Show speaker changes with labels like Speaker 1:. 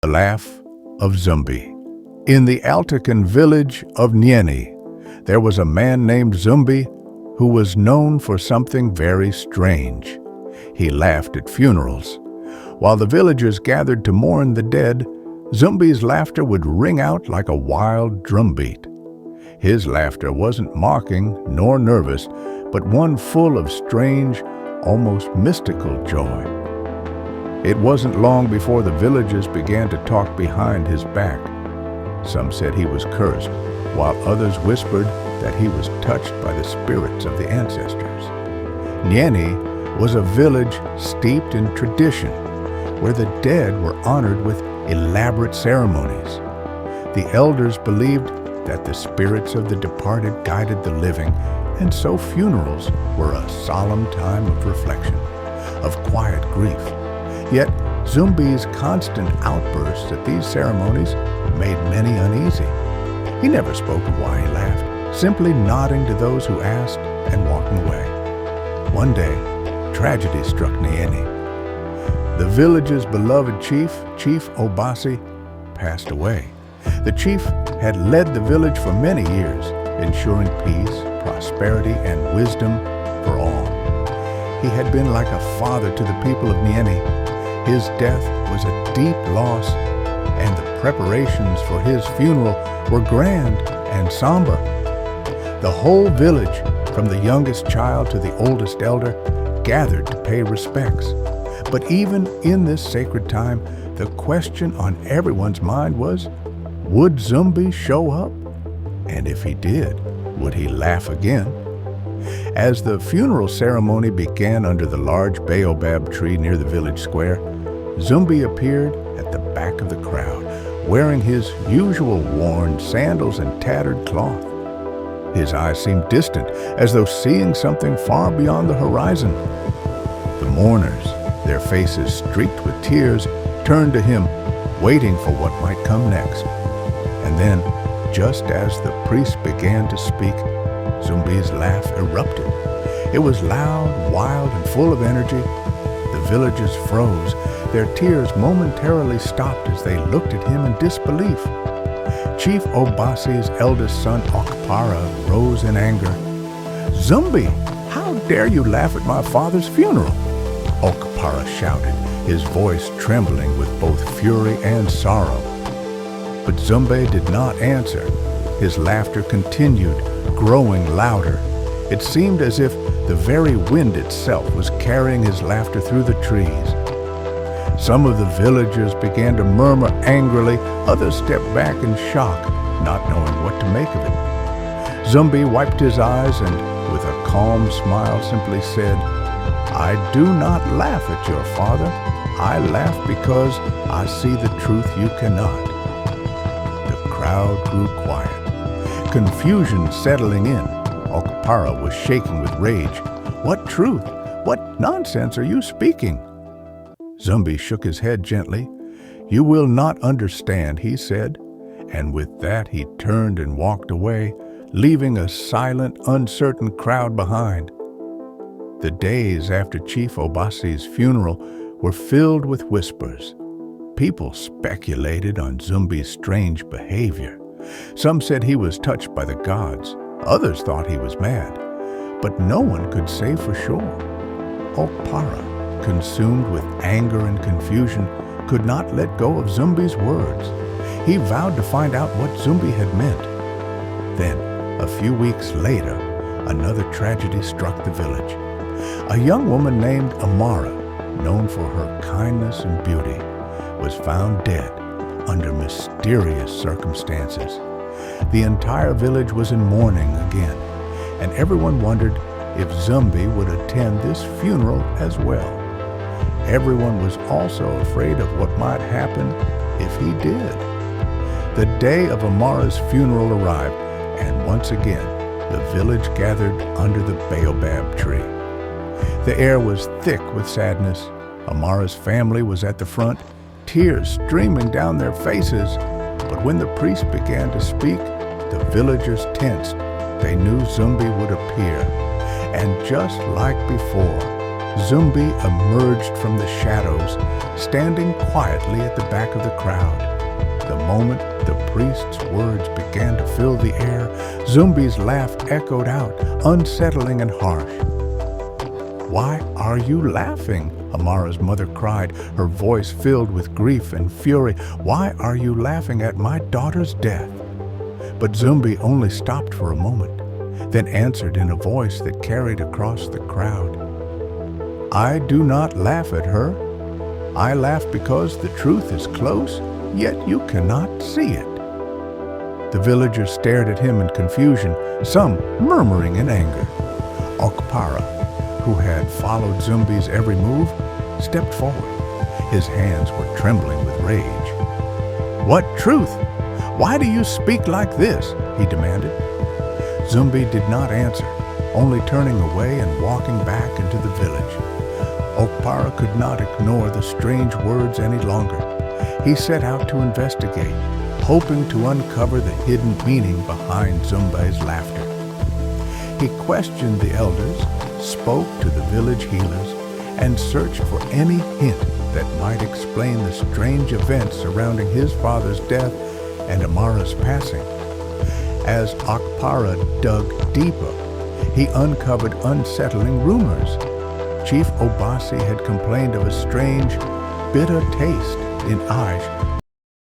Speaker 1: The Laugh of Zumbi. In the Altacan village of Nyeni, there was a man named Zumbi who was known for something very strange. He laughed at funerals. While the villagers gathered to mourn the dead, Zumbi's laughter would ring out like a wild drumbeat. His laughter wasn't mocking nor nervous, but one full of strange, almost mystical joy. It wasn't long before the villagers began to talk behind his back. Some said he was cursed, while others whispered that he was touched by the spirits of the ancestors. Nyeni was a village steeped in tradition, where the dead were honored with elaborate ceremonies. The elders believed that the spirits of the departed guided the living, and so funerals were a solemn time of reflection, of quiet grief. Yet, Zumbi's constant outbursts at these ceremonies made many uneasy. He never spoke of why he laughed, simply nodding to those who asked and walking away. One day, tragedy struck Nyeni. The village's beloved chief, Chief Obasi, passed away. The chief had led the village for many years, ensuring peace, prosperity, and wisdom for all. He had been like a father to the people of Nyeni. His death was a deep loss, and the preparations for his funeral were grand and somber. The whole village, from the youngest child to the oldest elder, gathered to pay respects. But even in this sacred time, the question on everyone's mind was, would Zumbi show up? And if he did, would he laugh again? As the funeral ceremony began under the large baobab tree near the village square, Zumbi appeared at the back of the crowd, wearing his usual worn sandals and tattered cloth. His eyes seemed distant, as though seeing something far beyond the horizon. The mourners, their faces streaked with tears, turned to him, waiting for what might come next. And then, just as the priest began to speak, Zumbi's laugh erupted. It was loud, wild, and full of energy. The villagers froze. Their tears momentarily stopped as they looked at him in disbelief. Chief Obasi's eldest son, Okpara, rose in anger. "Zumbi, how dare you laugh at my father's funeral?" Okpara shouted, his voice trembling with both fury and sorrow. But Zumbi did not answer. His laughter continued, growing louder. It seemed as if the very wind itself was carrying his laughter through the trees. Some of the villagers began to murmur angrily, others stepped back in shock, not knowing what to make of it. Zumbi wiped his eyes and, with a calm smile, simply said, "I do not laugh at your father. I laugh because I see the truth you cannot." The crowd grew quiet, confusion settling in. Okpara was shaking with rage. "What truth? What nonsense are you speaking?" Zumbi shook his head gently. "You will not understand," he said, and with that he turned and walked away, leaving a silent, uncertain crowd behind. The days after Chief Obasi's funeral were filled with whispers. People speculated on Zumbi's strange behavior. Some said he was touched by the gods. Others thought he was mad. But no one could say for sure. Okpara, consumed with anger and confusion, could not let go of Zumbi's words. He vowed to find out what Zumbi had meant. Then, a few weeks later, another tragedy struck the village. A young woman named Amara, known for her kindness and beauty, was found dead under mysterious circumstances. The entire village was in mourning again, and everyone wondered if Zumbi would attend this funeral as well. Everyone was also afraid of what might happen if he did. The day of Amara's funeral arrived, and once again, the village gathered under the baobab tree. The air was thick with sadness. Amara's family was at the front, tears streaming down their faces. But when the priest began to speak, the villagers tensed. They knew Zumbi would appear. And just like before, Zumbi emerged from the shadows, standing quietly at the back of the crowd. The moment the priest's words began to fill the air, Zumbi's laugh echoed out, unsettling and harsh. "Why are you laughing?" Amara's mother cried, her voice filled with grief and fury. "Why are you laughing at my daughter's death?" But Zumbi only stopped for a moment, then answered in a voice that carried across the crowd. "I do not laugh at her. I laugh because the truth is close, yet you cannot see it." The villagers stared at him in confusion, some murmuring in anger. Okpara, who had followed Zumbi's every move, stepped forward. His hands were trembling with rage. "What truth? Why do you speak like this?" he demanded. Zumbi did not answer, only turning away and walking back into the village. Okpara could not ignore the strange words any longer. He set out to investigate, hoping to uncover the hidden meaning behind Zumbi's laughter. He questioned the elders, spoke to the village healers, and searched for any hint that might explain the strange events surrounding his father's death and Amara's passing. As Okpara dug deeper, he uncovered unsettling rumors. Chief Obasi had complained of a strange, bitter taste in ash